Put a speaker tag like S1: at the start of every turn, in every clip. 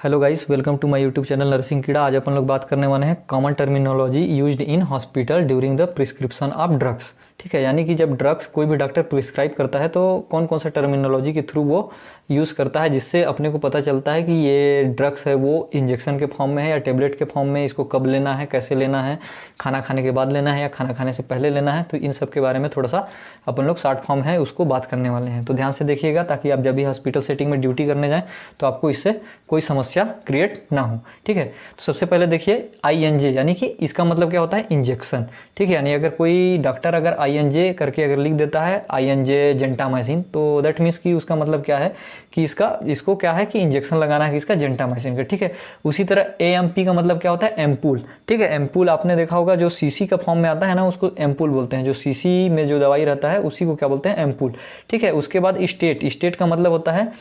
S1: Hello guys, welcome to my YouTube channel nursing कीड़ा। आज अपन लोग बात करने वाले हैं common terminology used in hospital during the prescription of drugs. ठीक है, यानी कि जब ड्रग्स कोई भी डॉक्टर प्रिस्क्राइब करता है तो कौन कौन सा टर्मिनोलॉजी के थ्रू वो यूज़ करता है, जिससे अपने को पता चलता है कि ये ड्रग्स है वो इंजेक्शन के फॉर्म में है या टेबलेट के फॉर्म में, इसको कब लेना है, कैसे लेना है, खाना खाने के बाद लेना है या खाना खाने से पहले लेना है। तो इन सब के बारे में थोड़ा सा अपन लोग शॉर्ट फॉर्म है उसको बात करने वाले हैं। तो ध्यान से देखिएगा ताकि आप जब भी हॉस्पिटल सेटिंग में ड्यूटी करने जाएँ तो आपको इससे कोई समस्या क्रिएट ना हो। ठीक है, तो सबसे पहले देखिए INJ, यानी कि इसका मतलब क्या होता है, इंजेक्शन। ठीक है, यानी अगर कोई डॉक्टर अगर INJ करके अगर लिख देता है INJ जेंटामाइसिन, तो दैट मीन्स कि उसका मतलब क्या है कि इसको क्या है कि इंजेक्शन लगाना है किसका, जेंटामाइसिन का। ठीक है, उसी तरह AMP का मतलब क्या होता है, एम्पूल। ठीक है, एम्पूल आपने देखा होगा जो सीसी का फॉर्म में आता है ना, उसको एम्पूल बोलते हैं। जो सीसी में जो दवाई रहता है उसी को क्या बोलते हैं, एम्पूल। ठीक है, उसके बाद स्टेट का मतलब होता है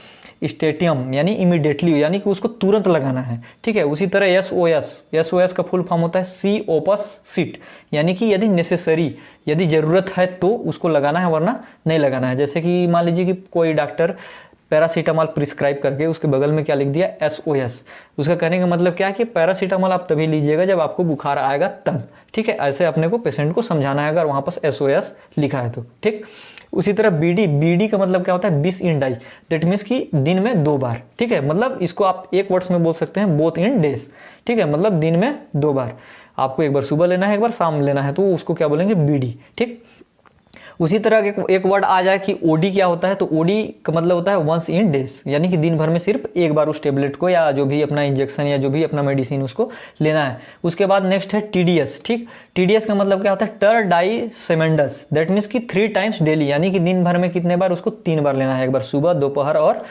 S1: स्टेटियम, यानी इमीडिएटली, यानी कि उसको तुरंत लगाना है। ठीक है, उसी तरह SOS का फुल फॉर्म होता है सी ओपस सिट, यानी कि यदि नेसेसरी, यदि ज़रूरत है तो उसको लगाना है वरना नहीं लगाना है। जैसे कि मान लीजिए कि कोई डॉक्टर पैरासीटामॉल प्रिस्क्राइब करके उसके बगल में क्या लिख दिया, SOS। उसका कहने का मतलब क्या है कि पैरासीटामॉल आप तभी लीजिएगा जब आपको बुखार आएगा तब। ठीक है, ऐसे अपने को पेशेंट को समझाना है अगर वहाँ पर SOS लिखा है तो। ठीक, उसी तरह BD का मतलब क्या होता है, बिस इन डाई, दैट मीन्स कि दिन में 2 बार। ठीक है, मतलब इसको आप एक वर्ड्स में बोल सकते हैं, बोथ इन डेज। ठीक है, मतलब दिन में 2 बार, आपको एक बार सुबह लेना है एक बार शाम लेना है, तो उसको क्या बोलेंगे, BD। ठीक, उसी तरह एक वर्ड आ जाए कि OD क्या होता है, तो OD का मतलब होता है वंस इन डेज, यानी कि दिन भर में सिर्फ एक बार उस टेबलेट को या जो भी अपना इंजेक्शन या जो भी अपना मेडिसिन उसको लेना है। उसके बाद नेक्स्ट है TDS। ठीक, TDS का मतलब क्या होता है, टर डाई सेमेंडस, दैट मीन्स कि 3 टाइम्स डेली, यानी कि दिन भर में कितने बार, उसको 3 बार लेना है, एक बार सुबह, दोपहर और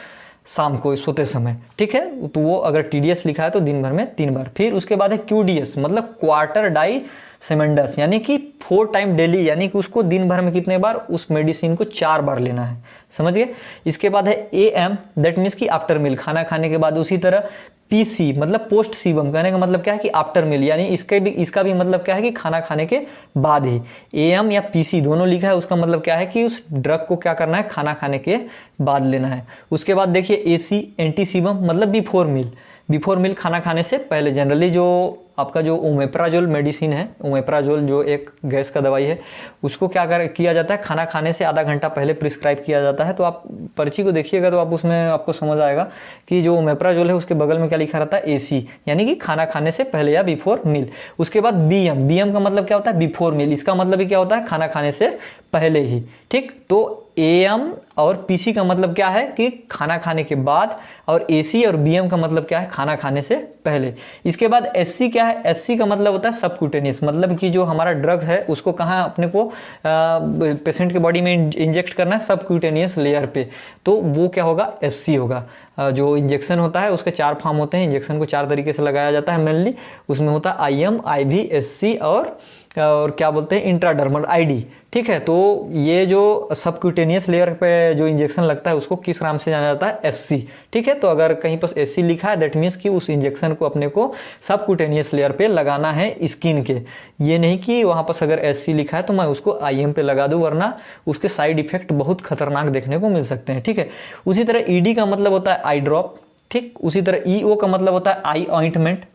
S1: शाम को सोते समय। ठीक है, तो वो अगर TDS लिखा है तो दिन भर में 3 बार। फिर उसके बाद है QDS, मतलब क्वार्टर डाई सेमेंडस, यानी कि 4 टाइम डेली, यानी कि उसको दिन भर में कितने बार, उस मेडिसिन को 4 बार लेना है। समझ गए। इसके बाद है AM, दैट मीन्स कि आफ्टर मील, खाना खाने के बाद। उसी तरह PC मतलब पोस्ट सीबम, कहने का मतलब क्या है कि आफ्टर मील, यानी इसका भी मतलब क्या है कि खाना खाने के बाद ही। AM या PC दोनों लिखा है, उसका मतलब क्या है कि उस ड्रग को क्या करना है, खाना खाने के बाद लेना है। उसके बाद देखिए AC एंटी सीबम, मतलब बिफोर मील, खाना खाने से पहले। जनरली जो आपका जो ओमेप्राजोल मेडिसिन है, ओमेप्राजोल जो एक गैस का दवाई है, उसको किया जाता है, खाना खाने से आधा घंटा पहले प्रिस्क्राइब किया जाता है। तो आप पर्ची को देखिएगा तो आप उसमें आपको समझ आएगा कि जो ओमेप्राजोल है उसके बगल में क्या लिखा रहता है, AC, यानी कि खाना खाने से पहले या बिफोर मील। उसके बाद BM का मतलब क्या होता है, बिफोर मील, इसका मतलब भी क्या होता है, खाना खाने से पहले ही। ठीक, तो AM और PC का मतलब क्या है कि खाना खाने के बाद, और AC और BM का मतलब क्या है, खाना खाने से पहले। इसके बाद SC क्या है, SC का मतलब होता है सबक्यूटेनियस, मतलब कि जो हमारा ड्रग है उसको कहाँ अपने को पेशेंट के बॉडी में इंजेक्ट करना है, सबक्यूटेनियस लेयर पे, तो वो क्या होगा, SC होगा। जो इंजेक्शन होता है उसके 4 फॉर्म होते हैं, इंजेक्शन को 4 तरीके से लगाया जाता है मेनली। उसमें होता है IM, IV, SC और क्या बोलते हैं, इंट्राडर्मल ID। ठीक है, तो ये जो सबक्यूटेनियस लेयर पे जो इंजेक्शन लगता है उसको किस नाम से जाना जाता है, SC। ठीक है, तो अगर कहीं पर SC लिखा है दैट मीन्स कि उस इंजेक्शन को अपने को सबक्यूटेनियस लेयर पे लगाना है स्किन के। ये नहीं कि वहाँ पर अगर SC लिखा है तो मैं उसको IM पे लगा दूँ, वरना उसके साइड इफेक्ट बहुत खतरनाक देखने को मिल सकते हैं। ठीक है, उसी तरह ED का मतलब होता है आई ड्रॉप। ठीक, उसी तरह EO का मतलब होता है आई ऑइंटमेंट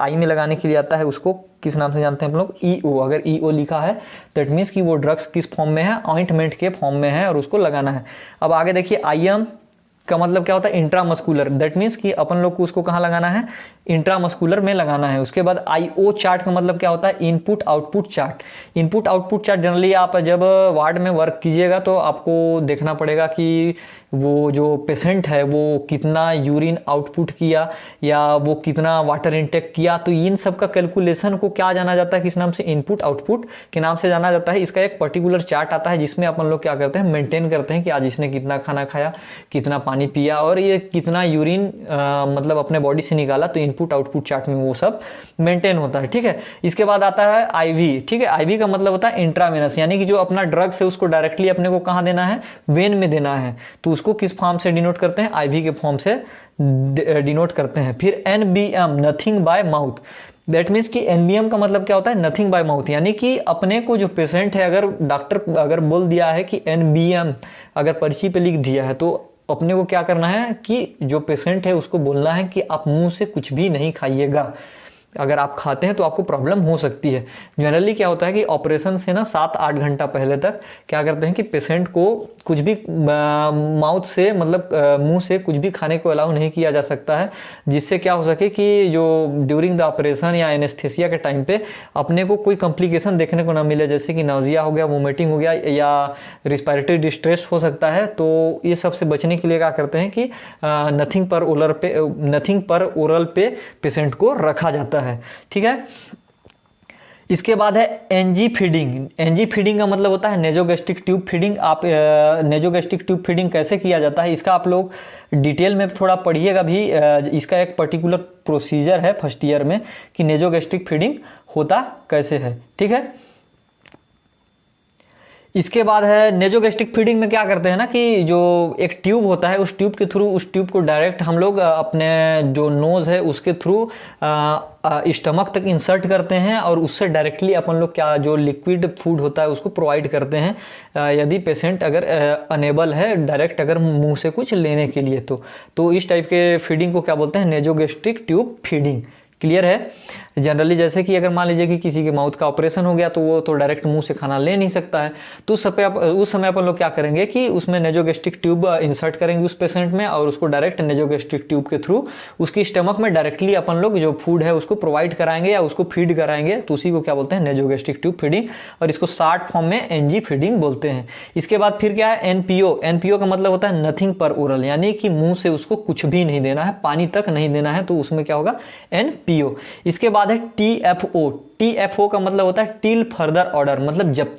S1: आई में लगाने के लिए आता है, उसको किस नाम से जानते हैं हम लोग, EO। अगर EO लिखा है दैट मीन्स कि वो ड्रग्स किस फॉर्म में है, ऑइंटमेंट के फॉर्म में है और उसको लगाना है। अब आगे देखिए IM का मतलब क्या होता है, इंट्रामस्कुलर, दैट मीन्स कि अपन लोग को उसको कहाँ लगाना है, इंट्रामस्कुलर में लगाना है। उसके बाद IO चार्ट का मतलब क्या होता है, input output chart. Input output chart generally आप जब वार्ड में वर्क कीजिएगा तो आपको देखना पड़ेगा कि वो जो पेशेंट है वो कितना यूरिन आउटपुट किया या वो कितना वाटर इनटेक किया, तो इन सब का कैलकुलेशन को क्या जाना जाता है, किस नाम से, इनपुट आउटपुट के नाम से जाना जाता है। इसका एक पर्टिकुलर चार्ट आता है जिसमें अपन लोग क्या करते हैं, मेंटेन करते हैं कि आज इसने कितना खाना खाया, कितना पानी पिया और ये कितना यूरिन मतलब अपने बॉडी से निकाला, तो इनपुट आउटपुट चार्ट में वो सब मेंटेन होता है। ठीक है, इसके बाद आता है IV। ठीक है, IV का मतलब होता है इंट्रावेनस, यानी कि जो अपना ड्रग्स है उसको डायरेक्टली अपने को कहाँ देना है, वेन में देना है। तो उसको किस फॉर्म से डिनोट करते हैं, IV के फॉर्म से डिनोट करते हैं। फिर NBM, nothing bye mouth, that means कि NBM का मतलब क्या होता है, नथिंग बाय माउथ, यानी कि अपने को जो पेशेंट है, अगर डॉक्टर अगर बोल दिया है कि NBM अगर पर्ची पे लिख दिया है तो अपने को क्या करना है कि जो पेशेंट है उसको बोलना है कि आप मुंह से कुछ भी नहीं खाइएगा, अगर आप खाते हैं तो आपको प्रॉब्लम हो सकती है। जनरली क्या होता है कि ऑपरेशन से ना 7-8 घंटा पहले तक क्या करते हैं कि पेशेंट को कुछ भी माउथ से मतलब मुंह से कुछ भी खाने को अलाउ नहीं किया जा सकता है, जिससे क्या हो सके कि जो ड्यूरिंग द ऑपरेशन या एनेस्थेसिया के टाइम पे अपने को कोई कॉम्प्लिकेशन देखने को ना मिले, जैसे कि नाउजिया हो गया, वोमिटिंग हो गया या रिस्पायरेटरी डिस्ट्रेस हो सकता है। तो ये सब से बचने के लिए क्या करते हैं कि नथिंग पर ओरल पे पेशेंट को रखा जाता है। ठीक है, इसके बाद है एनजी फीडिंग। एनजी फीडिंग का मतलब होता है नेजोगैस्ट्रिक ट्यूब फीडिंग। आप नेजोगैस्ट्रिक ट्यूब फीडिंग कैसे किया जाता है इसका आप लोग डिटेल में थोड़ा पढ़िएगा भी। इसका एक पर्टिकुलर प्रोसीजर है फर्स्ट ईयर में कि नेजोगैस्ट्रिक फीडिंग होता कैसे है। ठीक है, इसके बाद है नेजोगैस्ट्रिक फीडिंग में क्या करते हैं ना कि जो एक ट्यूब होता है उस ट्यूब के थ्रू उस ट्यूब को डायरेक्ट हम लोग अपने जो नोज़ है उसके थ्रू स्टमक तक इंसर्ट करते हैं और उससे डायरेक्टली अपन लोग क्या जो लिक्विड फूड होता है उसको प्रोवाइड करते हैं, यदि पेशेंट अगर अनेबल है डायरेक्ट अगर मुंह से कुछ लेने के लिए तो इस टाइप के फीडिंग को क्या बोलते हैं, नेजोगैस्ट्रिक ट्यूब फीडिंग। क्लियर है। जनरली जैसे कि अगर मान लीजिए कि किसी के माउथ का ऑपरेशन हो गया तो वो तो डायरेक्ट मुंह से खाना ले नहीं सकता है, तो उस समय अपन लोग क्या करेंगे कि उसमें नेजोगैस्ट्रिक ट्यूब इंसर्ट करेंगे उस पेशेंट में और उसको डायरेक्ट नेजोगैस्ट्रिक ट्यूब के थ्रू उसकी स्टमक में डायरेक्टली अपन लोग जो फूड है उसको प्रोवाइड कराएंगे या उसको फीड कराएंगे, तो उसी को क्या बोलते हैं, नेजोगैस्ट्रिक ट्यूब फीडिंग, और इसको शॉर्ट फॉर्म में एनजी फीडिंग बोलते हैं। इसके बाद फिर क्या है, एनपीओ। एनपीओ का मतलब होता है नथिंग पर ओरल, यानी कि मुंह से उसको कुछ भी नहीं देना है, पानी तक नहीं देना है, तो उसमें क्या होगा, एनपीओ। इसके बाद है टीएफओ। टीएफओ का मतलब होता है टिल फर्दर ऑर्डर, मतलब जब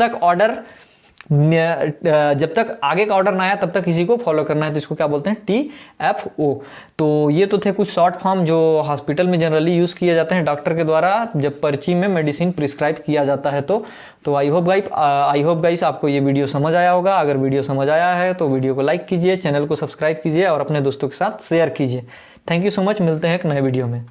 S1: तक आगे का ऑर्डर ना आया तब तक किसी को फॉलो करना है, तो इसको क्या बोलते हैं, टीएफओ। तो ये तो थे कुछ शॉर्ट फॉर्म जो हॉस्पिटल में जनरली यूज किए जाते हैं डॉक्टर के द्वारा जब पर्ची में मेडिसिन प्रिस्क्राइब किया जाता है। तो आई होप गाइस आपको ये वीडियो समझ आया होगा। अगर वीडियो समझ आया है तो वीडियो को लाइक कीजिए, चैनल को सब्सक्राइब कीजिए और अपने दोस्तों के साथ शेयर कीजिए। थैंक यू सो मच, मिलते हैं एक नए वीडियो में।